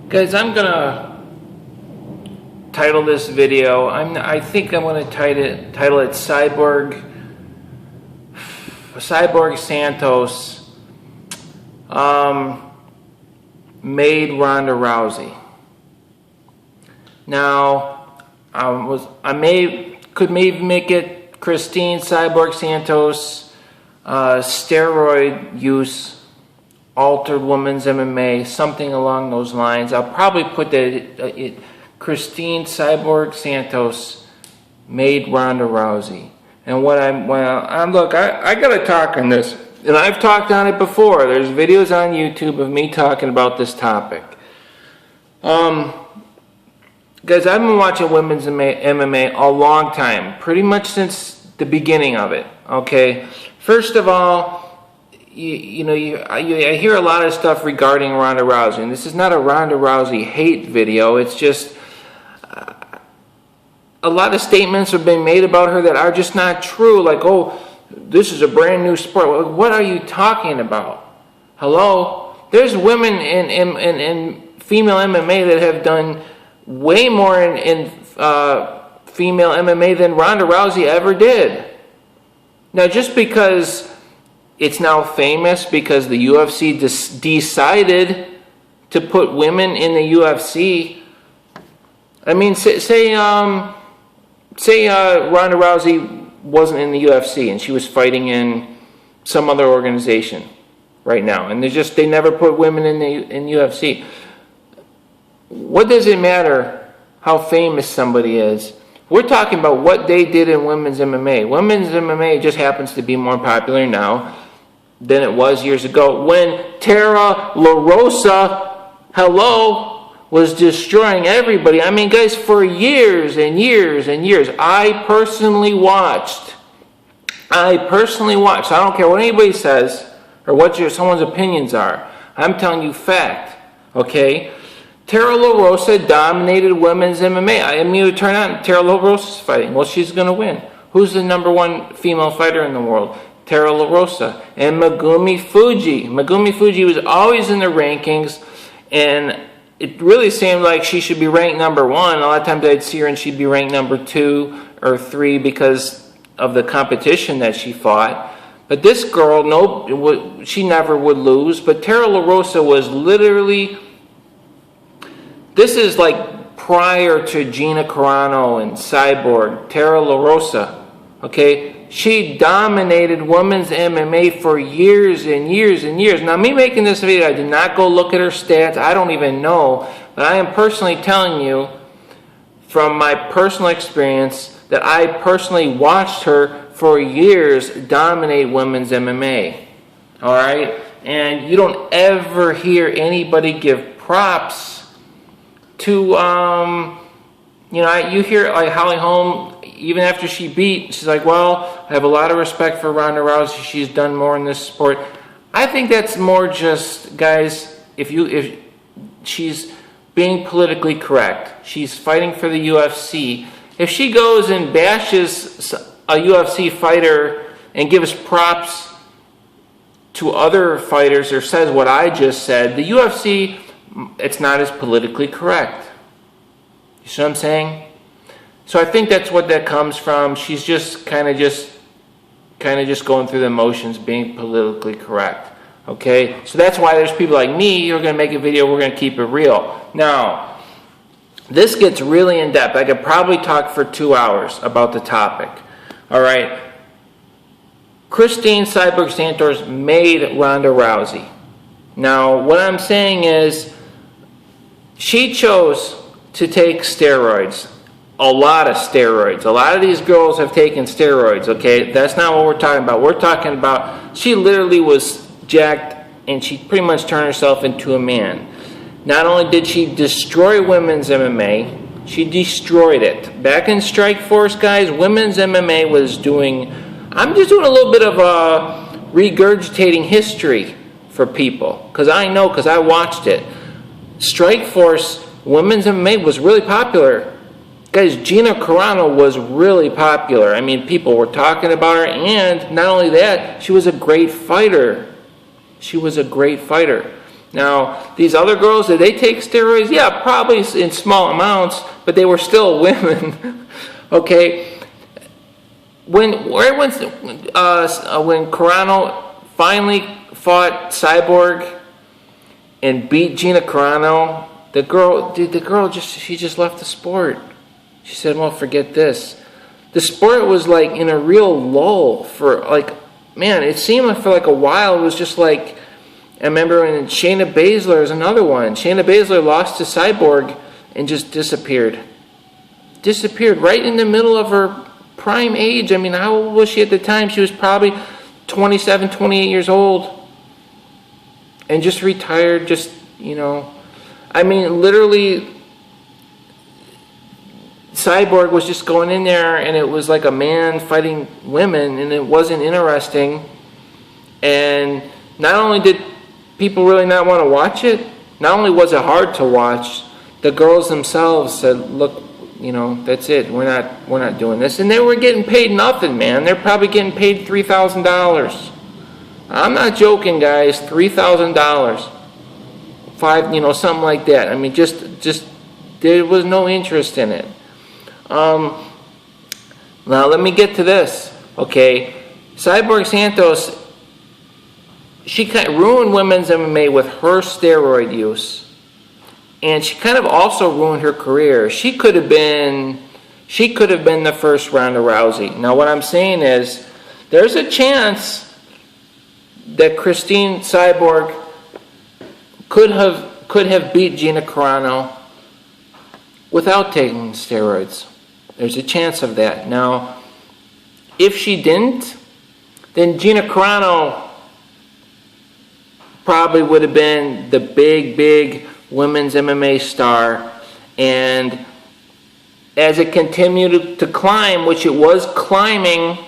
Guys, I'm gonna title this video. I think I'm gonna title it Cyborg Santos made Ronda Rousey. Now, could maybe make it Christine Cyborg Santos steroid use altered women's MMA, something along those lines. I'll probably put that Christine Cyborg Santos made Ronda Rousey. And look, I gotta talk on this, and I've talked on it before. There's videos on YouTube of me talking about this topic. Guys, I've been watching women's MMA a long time, pretty much since the beginning of it. Okay, first of all, I hear a lot of stuff regarding Ronda Rousey, and this is not a Ronda Rousey hate video. It's just a lot of statements have been made about her that are just not true. Like, oh, this is a brand new sport. What are you talking about? Hello? There's women in female MMA that have done way more in female MMA than Ronda Rousey ever did. Now, just because it's now famous because the UFC decided to put women in the UFC. I mean, say Ronda Rousey wasn't in the UFC and she was fighting in some other organization right now, and they never put women in UFC. What does it matter how famous somebody is? We're talking about what they did in women's MMA. Women's MMA just happens to be more popular now than it was years ago when Tara LaRosa, was destroying everybody. I mean, guys, for years and years and years, I personally watched. I don't care what anybody says or what someone's opinions are. I'm telling you fact, okay? Tara LaRosa dominated women's MMA. I mean, you turn on Tara LaRosa's fighting. Well, she's going to win. Who's the number one female fighter in the world? Tara LaRosa. And Megumi Fujii. Megumi Fujii was always in the rankings, and it really seemed like she should be ranked number one. A lot of times I'd see her and she'd be ranked number 2 or 3 because of the competition that she fought. But this girl, she never would lose. But Tara LaRosa was literally... This is like prior to Gina Carano and Cyborg, Tara LaRosa, okay? She dominated women's MMA for years and years and years. Now, me making this video, I did not go look at her stats. I don't even know. But I am personally telling you from my personal experience that I personally watched her for years dominate women's MMA, all right? And you don't ever hear anybody give props to, you hear like Holly Holm, even after she beat, she's like, well, I have a lot of respect for Ronda Rousey. She's done more in this sport. I think that's more just, guys, if she's being politically correct. She's fighting for the UFC. If she goes and bashes a UFC fighter and gives props to other fighters or says what I just said, the UFC... it's not as politically correct. You see what I'm saying? So I think that's what that comes from. She's just kind of just going through the motions, being politically correct. Okay? So that's why there's people like me who are going to make a video, we're going to keep it real. Now, this gets really in-depth. I could probably talk for 2 hours about the topic. All right? Christine Cyborg Santos made Ronda Rousey. Now, what I'm saying is, she chose to take steroids, a lot of steroids. A lot of these girls have taken steroids, okay? That's not what we're talking about. We're talking about she literally was jacked and she pretty much turned herself into a man. Not only did she destroy women's MMA, she destroyed it. Back in Strikeforce, guys, women's MMA was doing... I'm just doing a little bit of regurgitating history for people, because I know, because I watched it. Strikeforce women's MMA was really popular. Guys, Gina Carano was really popular. I mean, people were talking about her, and not only that, she was a great fighter. She was a great fighter. Now, these other girls, did they take steroids? Yeah, probably in small amounts, but they were still women. Okay? When Carano finally fought Cyborg and beat Gina Carano, the girl just left the sport. She said, well, forget this. The sport was like in a real lull for like, man, it seemed like for like a while it was just like, I remember when Shayna Baszler is another one. Shayna Baszler lost to Cyborg and just disappeared. Disappeared right in the middle of her prime age. I mean, how old was she at the time? She was probably 27, 28 years old. And just retired, just, you know. I mean, literally, Cyborg was just going in there and it was like a man fighting women and it wasn't interesting. And not only did people really not want to watch it, not only was it hard to watch, the girls themselves said, look, you know, that's it. We're not doing this. And they were getting paid nothing, man. They're probably getting paid $3,000. I'm not joking, guys. $3,000. Something like that. I mean, just there was no interest in it. Now let me get to this. Okay, Cyborg Santos, she kind of ruined women's MMA with her steroid use, and she kind of also ruined her career. She could have been the first Ronda Rousey. Now what I'm saying is, there's a chance that Christine Cyborg could have beat Gina Carano without taking steroids. There's a chance of that. Now, if she didn't, then Gina Carano probably would have been the big women's MMA star. And as it continued to climb, which it was climbing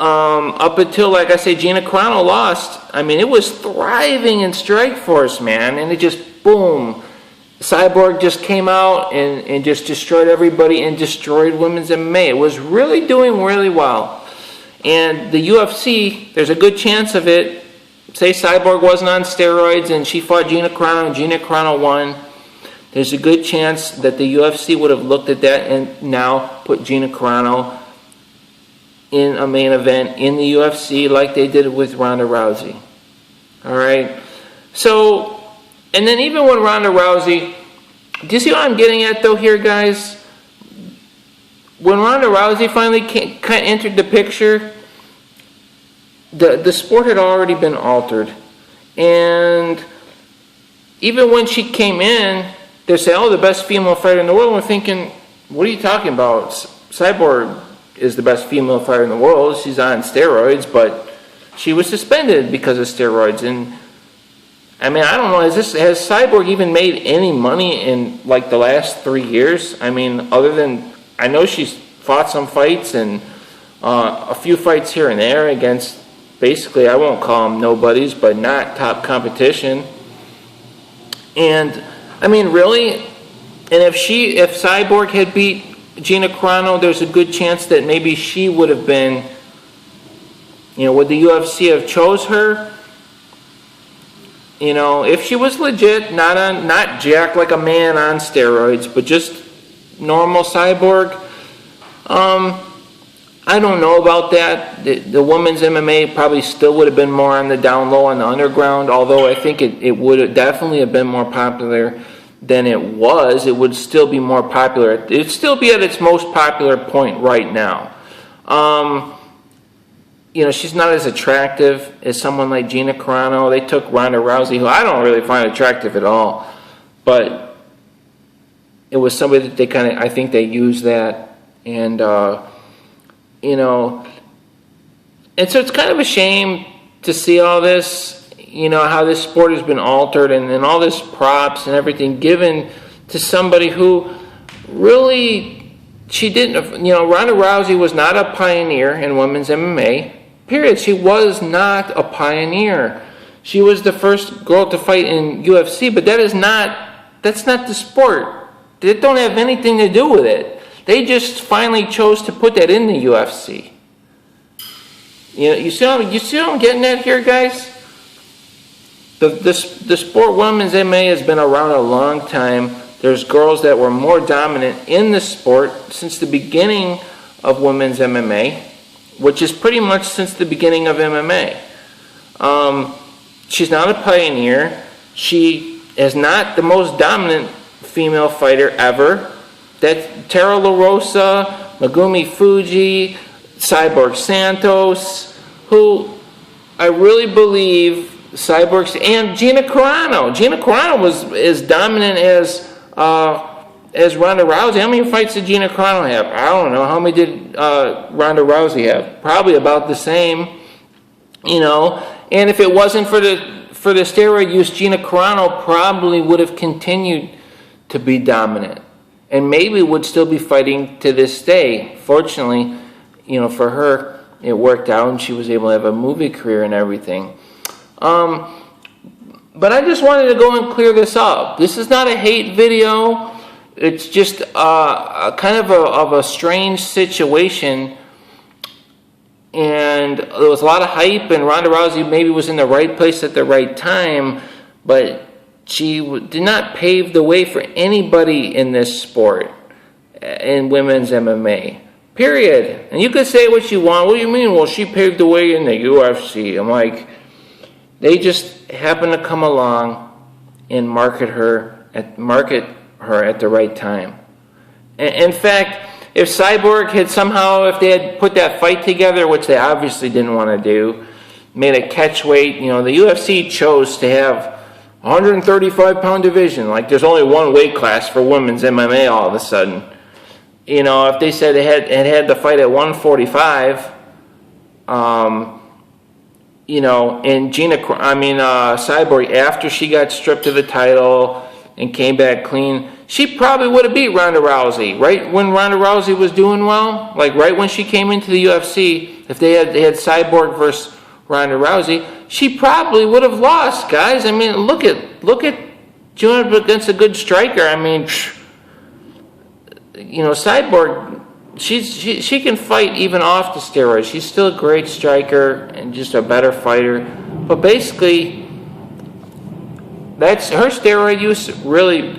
up until, like I say, Gina Carano lost. I mean, it was thriving in Strikeforce, man. And it just, boom. Cyborg just came out and just destroyed everybody and destroyed women's MMA. It was really doing really well. And the UFC, there's a good chance of it. Say Cyborg wasn't on steroids and she fought Gina Carano and Gina Carano won. There's a good chance that the UFC would have looked at that and now put Gina Carano in a main event in the UFC like they did with Ronda Rousey. All right? So, and then even when Ronda Rousey, do you see what I'm getting at though here, guys? When Ronda Rousey finally kind of entered the picture, the sport had already been altered. And even when she came in, they say, oh, the best female fighter in the world. And we're thinking, what are you talking about? Cyborg is the best female fighter in the world. She's on steroids, but she was suspended because of steroids. And I mean, I don't know, has Cyborg even made any money in like the last 3 years? I mean, other than, I know she's fought some fights and a few fights here and there against, basically, I won't call them nobodies, but not top competition. And I mean, really, and if Cyborg had beat Gina Carano, there's a good chance that maybe she would have been, would the UFC have chose her? If she was legit, not jacked like a man on steroids, but just normal Cyborg, I don't know about that. The women's MMA probably still would have been more on the down low on the underground, although I think it would have definitely have been more popular than it was. It would still be more popular. It'd still be at its most popular point right now. She's not as attractive as someone like Gina Carano. They took Ronda Rousey, who I don't really find attractive at all, but it was somebody that I think they used that, and and so it's kind of a shame to see all this, how this sport has been altered and all this props and everything given to somebody who really, she didn't, Ronda Rousey was not a pioneer in women's MMA, period. She was not a pioneer. She was the first girl to fight in UFC, but that's not the sport. They don't have anything to do with it. They just finally chose to put that in the UFC. You see what I'm getting at here, guys? the sport women's MMA has been around a long time. There's girls that were more dominant in the sport since the beginning of women's MMA, which is pretty much since the beginning of MMA. She's not a pioneer. She is not the most dominant female fighter ever. That's Tara LaRosa, Megumi Fuji, Cyborg Santos, who I really believe Cyborg, and Gina Carano. Gina Carano was as dominant as Ronda Rousey. How many fights did Gina Carano have? I don't know. How many did Ronda Rousey have? Probably about the same, you know. And if it wasn't for the steroid use, Gina Carano probably would have continued to be dominant, and maybe would still be fighting to this day. Fortunately, you know, for her, it worked out, and she was able to have a movie career and everything. But I just wanted to go and clear this up. This is not a hate video. It's just a kind of a strange situation. And there was a lot of hype, and Ronda Rousey maybe was in the right place at the right time, but she did not pave the way for anybody in this sport, in women's MMA. Period. And you could say what you want. What do you mean? Well, she paved the way in the UFC. I'm like, they just happen to come along and market her at the right time. In fact, if Cyborg had somehow, if they had put that fight together, which they obviously didn't want to do, made a catch weight, you know, the UFC chose to have 135-pound division. Like, there's only one weight class for women's MMA all of a sudden. You know, if they said it had the fight at 145, you know, and Cyborg, after she got stripped of the title and came back clean, she probably would have beat Ronda Rousey, right when Ronda Rousey was doing well, like right when she came into the UFC. If they had Cyborg versus Ronda Rousey, she probably would have lost, guys. I mean, look at doing it against a good striker. I mean, you know, Cyborg, she can fight even off the steroids. She's still a great striker and just a better fighter. But basically, that's her steroid use really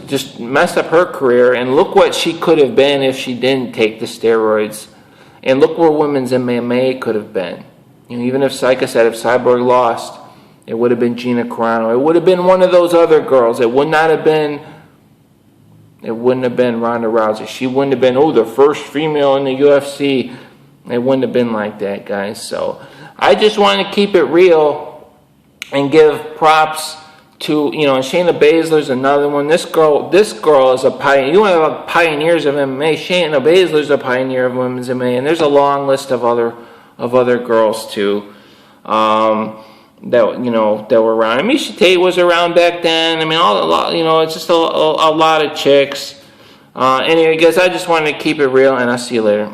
just messed up her career. And look what she could have been if she didn't take the steroids. And look where women's MMA could have been. You know, even if, like I said, if Cyborg lost, it would have been Gina Carano. It would have been one of those other girls. It wouldn't have been Ronda Rousey. She wouldn't have been, the first female in the UFC. It wouldn't have been like that, guys. So I just want to keep it real and give props to, you know, Shayna Baszler's another one. This girl is a pioneer. You want to have pioneers of MMA. Shayna Baszler's a pioneer of women's MMA, and there's a long list of other girls too. That were around. Misha Tate was around back then. I mean, it's just a lot of chicks. Anyway, guys, I just wanted to keep it real, and I'll see you later.